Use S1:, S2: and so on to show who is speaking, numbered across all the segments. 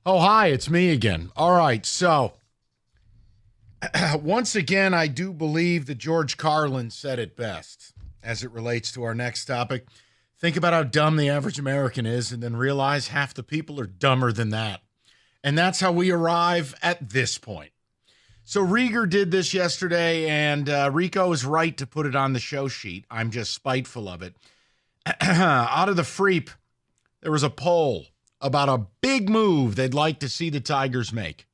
S1: Oh, hi, it's me again. All right, so once again, I do believe that George Carlin said it best as it relates to our next topic. Think about how dumb the average American is and then realize half the people are dumber than that. And that's how we arrive at this point. So Rieger did this yesterday, and Rico is right to put it on the show sheet. I'm just spiteful of it. Out of the Freep, there was a poll about a big move they'd like to see the Tigers make.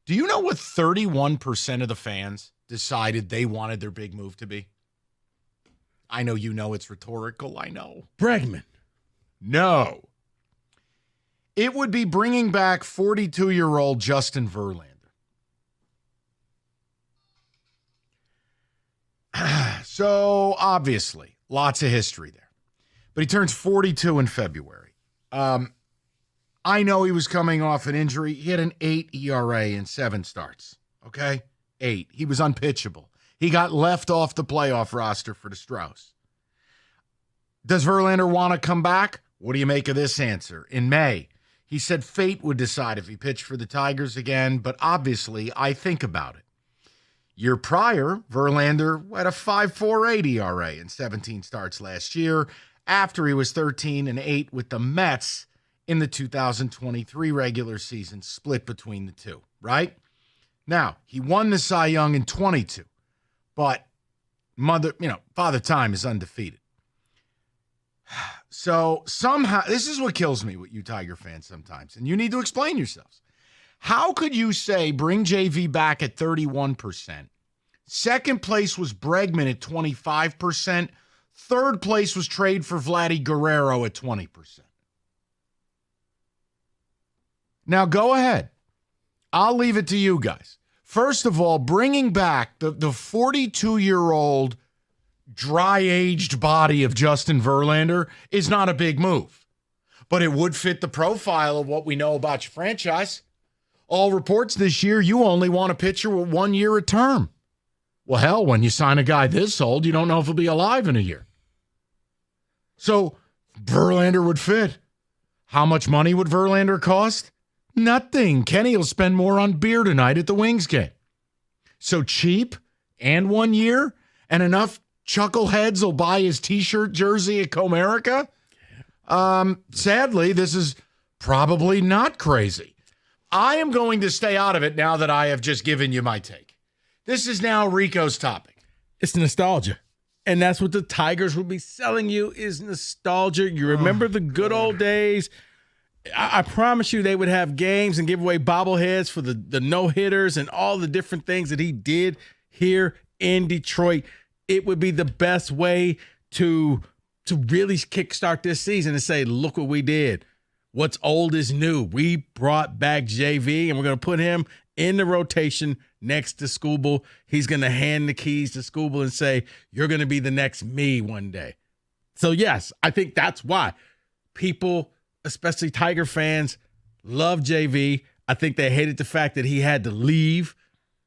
S1: Do you know what 31% of the fans decided they wanted their big move to be? I know you know it's rhetorical. I know.
S2: Bregman.
S1: No. It would be bringing back 42-year-old Justin Verlander. So, obviously, lots of history there. But he turns 42 in February. I know he was coming off an injury. He had an 8 ERA in 7 starts. Okay? 8. He was unpitchable. He got left off the playoff roster for the Strauss. Does Verlander want to come back? What do you make of this answer? In May, he said fate would decide if he pitched for the Tigers again, but obviously I think about it. Year prior, Verlander had a 5.48 ERA in 17 starts last year after he was 13-8 with the Mets in the 2023 regular season, split between the two, right? Now, he won the Cy Young in 22, but Father Time is undefeated. So somehow, this is what kills me with you Tiger fans sometimes, and you need to explain yourselves. How could you say bring JV back at 31%? Second place was Bregman at 25%. Third place was trade for Vladdy Guerrero at 20%. Now go ahead. I'll leave it to you guys. First of all, bringing back the 42-year-old dry-aged body of Justin Verlander is not a big move. But it would fit the profile of what we know about your franchise. All reports this year, you only want a pitcher with 1 year a term. Well, hell, when you sign a guy this old, you don't know if he'll be alive in a year. So Verlander would fit. How much money would Verlander cost? Nothing. Kenny will spend more on beer tonight at the Wings game. So cheap and 1 year and enough chuckleheads will buy his T-shirt jersey at Comerica? Sadly, this is probably not crazy. I am going to stay out of it now that I have just given you my take. This is now Rico's topic.
S2: It's nostalgia. And that's what the Tigers will be selling you is nostalgia. You remember the good old days. I promise you they would have games and give away bobbleheads for the no-hitters and all the different things that he did here in Detroit. It would be the best way to really kickstart this season and say, look what we did. What's old is new. We brought back JV, and we're going to put him in the rotation next to Skubal. He's going to hand the keys to Skubal and say, you're going to be the next me one day. So, yes, I think that's why people, especially Tiger fans, love JV. I think they hated the fact that he had to leave.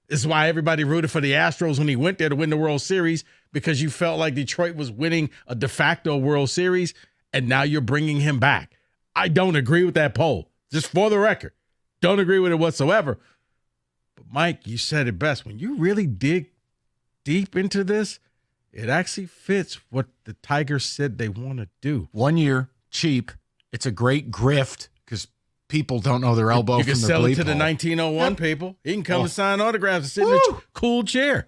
S2: This is why everybody rooted for the Astros when he went there to win the World Series, because you felt like Detroit was winning a de facto World Series, and now you're bringing him back. I don't agree with that poll, just for the record. Don't agree with it whatsoever. But, Mike, you said it best. When you really dig deep into this, it actually fits what the Tigers said they want to do.
S1: 1 year, cheap. It's a great grift because people don't know their elbow
S2: you
S1: from
S2: can
S1: their
S2: sell it
S1: bleep
S2: to the
S1: hole.
S2: 1901 people. He can come and sign autographs and sit in a cool chair.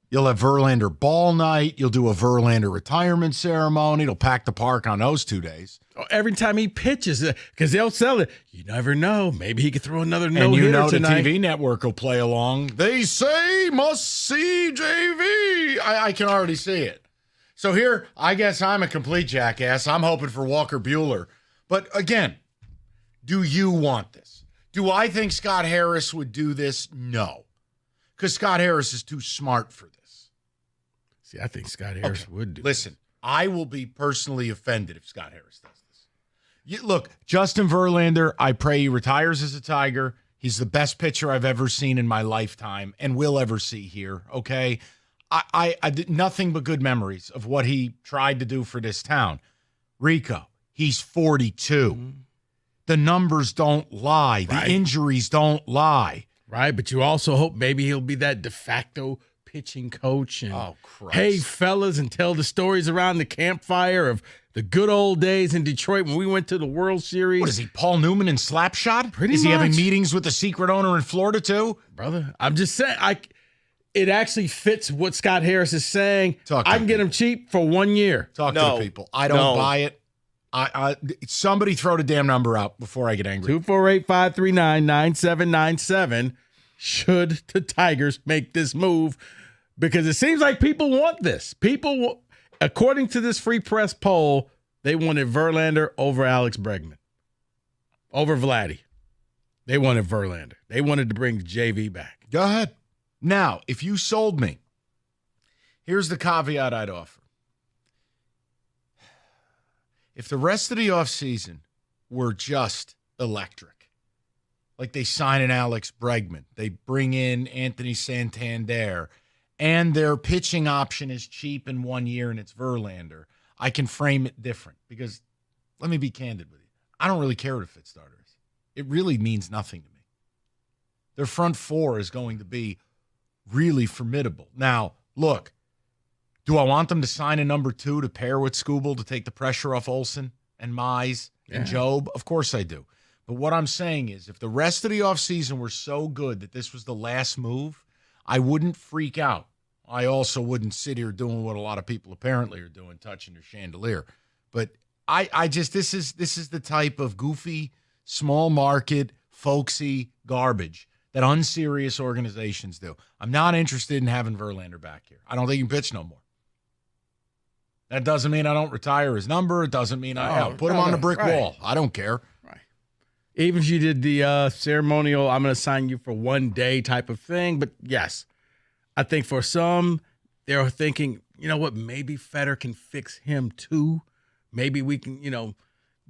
S1: You'll have Verlander ball night. You'll do a Verlander retirement ceremony. It'll pack the park on those 2 days.
S2: Every time he pitches, because they'll sell it. You never know. Maybe he could throw another no-hitter
S1: and you know
S2: tonight.
S1: the TV network will play along. They say must see JV. I can already see it. So here, I guess I'm a complete jackass. I'm hoping for Walker Buehler. But again, do you want this? Do I think Scott Harris would do this? No. Because Scott Harris is too smart for this.
S2: See, I think Scott Harris would do
S1: Listen, I will be personally offended if Scott Harris does this. Look, Justin Verlander, I pray he retires as a Tiger. He's the best pitcher I've ever seen in my lifetime and will ever see here, okay? I did nothing but good memories of what he tried to do for this town. Rico, he's 42. The numbers don't lie. The injuries don't lie.
S2: Right, but you also hope maybe he'll be that de facto pitching coach. And,
S1: Christ.
S2: Hey, fellas, and tell the stories around the campfire of the good old days in Detroit when we went to the World Series.
S1: What is he, Paul Newman in Slapshot?
S2: Pretty
S1: Is he
S2: much.
S1: having meetings with the secret owner in Florida too?
S2: Brother, I'm just saying, it actually fits what Scott Harris is saying. I can get him cheap for 1 year.
S1: Talk to the people. I don't buy it. Somebody throw the damn number out before I get angry.
S2: 248-539-9797. Should the Tigers make this move? Because it seems like people want this. People, according to this Free Press poll, they wanted Verlander over Alex Bregman, over Vladdy. They wanted Verlander. They wanted to bring JV back.
S1: Go ahead. Now, if you sold me, here's the caveat I'd offer. If the rest of the offseason were just electric, like they sign an Alex Bregman, they bring in Anthony Santander, and their pitching option is cheap in 1 year and it's Verlander, I can frame it different because, let me be candid with you, I don't really care what a fifth starter is. It really means nothing to me. Their front four is going to be really formidable. Now, look, do I want them to sign a number 2 to pair with Skubal to take the pressure off Olsen and Mize and Job? Of course I do. But what I'm saying is if the rest of the offseason were so good that this was the last move, I wouldn't freak out. I also wouldn't sit here doing what a lot of people apparently are doing, touching their chandelier. But I just this is the type of goofy, small market, folksy garbage that unserious organizations do. I'm not interested in having Verlander back here. I don't think he can pitch no more. That doesn't mean I don't retire his number. It doesn't mean I put him on the brick wall. I don't care.
S2: Right. Even if you did the ceremonial, I'm going to sign you for 1 day type of thing. But yes, I think for some, they're thinking, you know what, maybe Feder can fix him too. Maybe we can,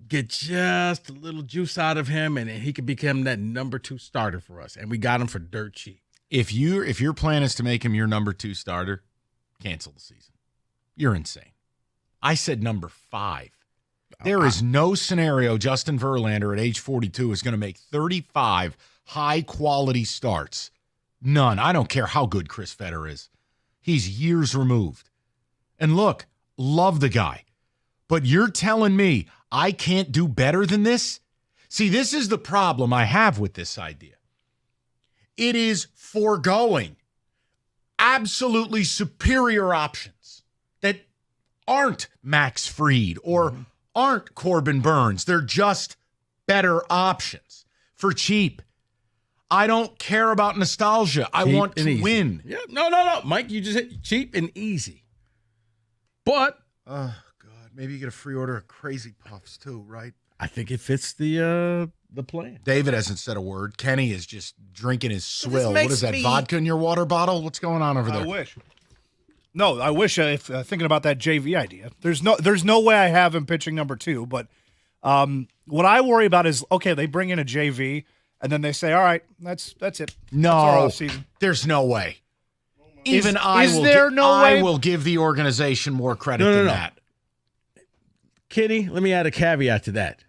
S2: get just a little juice out of him and he could become that number 2 starter for us. And we got him for dirt cheap.
S1: If your plan is to make him your number 2 starter, cancel the season. You're insane. I said number 5. There is no scenario Justin Verlander at age 42 is going to make 35 high-quality starts. None. I don't care how good Chris Feder is. He's years removed. And look, love the guy. But you're telling me I can't do better than this? See, this is the problem I have with this idea. It is foregoing absolutely superior options that aren't Max Fried or aren't Corbin Burns. They're just better options for cheap. I don't care about nostalgia. I want to win.
S2: Yeah, no. Mike, you just hit cheap and easy. But
S1: oh God, maybe you get a free order of Crazy Puffs too, right?
S2: I think it fits the plan.
S1: David hasn't said a word. Kenny is just drinking his swill. What is that, vodka in your water bottle? What's going on over there?
S3: I wish. No, I wish. If thinking about that JV idea, there's no way I have him pitching number 2. But what I worry about is, okay, they bring in a JV and then they say, all right, that's it.
S1: No,
S3: that's our offseason.
S1: There's no way.
S3: I
S1: will give the organization more credit than that.
S2: Kenny, let me add a caveat to that.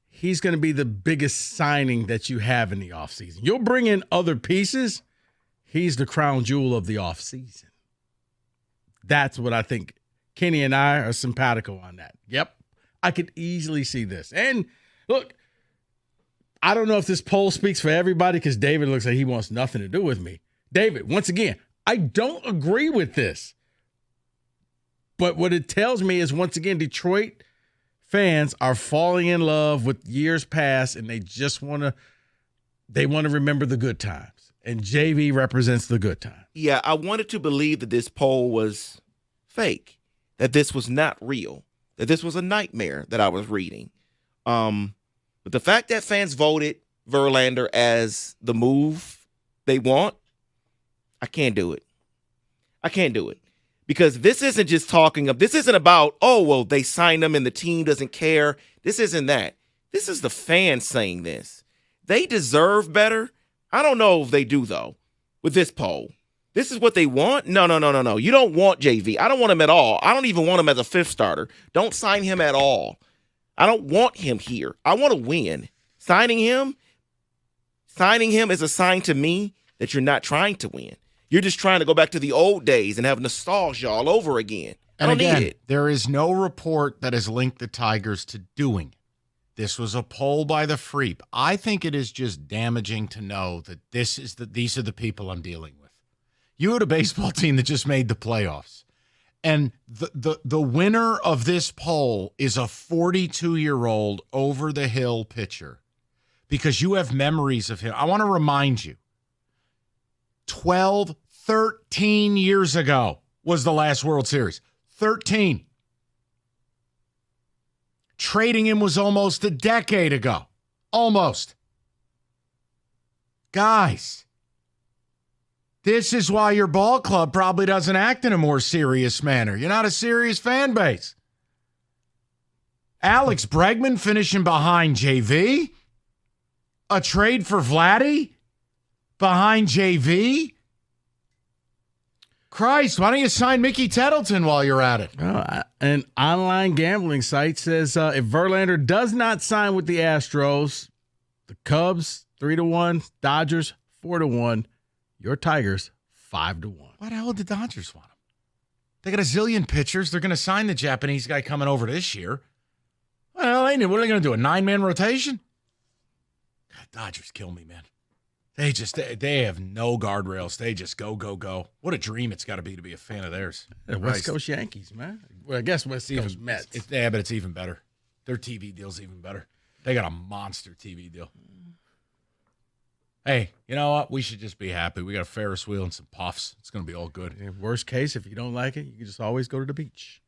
S2: He's going to be the biggest signing that you have in the offseason. You'll bring in other pieces. He's the crown jewel of the offseason. That's what I think. Kenny and I are simpatico on that. Yep. I could easily see this. And look, I don't know if this poll speaks for everybody because David looks like he wants nothing to do with me. David, once again, I don't agree with this. But what it tells me is, once again, Detroit fans are falling in love with years past and they want to remember the good times. And JV represents the good time.
S4: Yeah, I wanted to believe that this poll was fake, that this was not real, that this was a nightmare that I was reading. But the fact that fans voted Verlander as the move they want, I can't do it. I can't do it. Because this isn't just this isn't about, oh, well, they signed him and the team doesn't care. This isn't that. This is the fans saying this. They deserve better. I don't know if they do, though, with this poll. This is what they want? No. You don't want JV. I don't want him at all. I don't even want him as a 5th starter. Don't sign him at all. I don't want him here. I want to win. Signing him is a sign to me that you're not trying to win. You're just trying to go back to the old days and have nostalgia all over again. I don't need it.
S1: There is no report that has linked the Tigers to doing it. This was a poll by the Freep. I think it is just damaging to know that these are the people I'm dealing with. You had a baseball team that just made the playoffs. And the winner of this poll is a 42-year-old over-the-hill pitcher because you have memories of him. I want to remind you, 13 years ago was the last World Series. 13. Trading him was almost a decade ago. Almost. Guys, this is why your ball club probably doesn't act in a more serious manner. You're not a serious fan base. Alex Bregman finishing behind JV. A trade for Vladdy behind JV. Christ, why don't you sign Mickey Tettleton while you're at it?
S2: An online gambling site says if Verlander does not sign with the Astros, the Cubs 3-1, Dodgers 4-1, your Tigers 5-1.
S1: Why the hell would the Dodgers want him? They got a zillion pitchers. They're going to sign the Japanese guy coming over this year. Well, what are they going to do? A 9-man rotation? God, Dodgers kill me, man. They have no guardrails. They just go, go, go. What a dream it's got to be a fan of theirs.
S2: The West Coast Yankees, man. Well, I guess West Coast Mets.
S1: But it's even better. Their TV deal's even better. They got a monster TV deal. Hey, you know what? We should just be happy. We got a Ferris wheel and some puffs. It's going to be all good.
S2: Worst case, if you don't like it, you can just always go to the beach.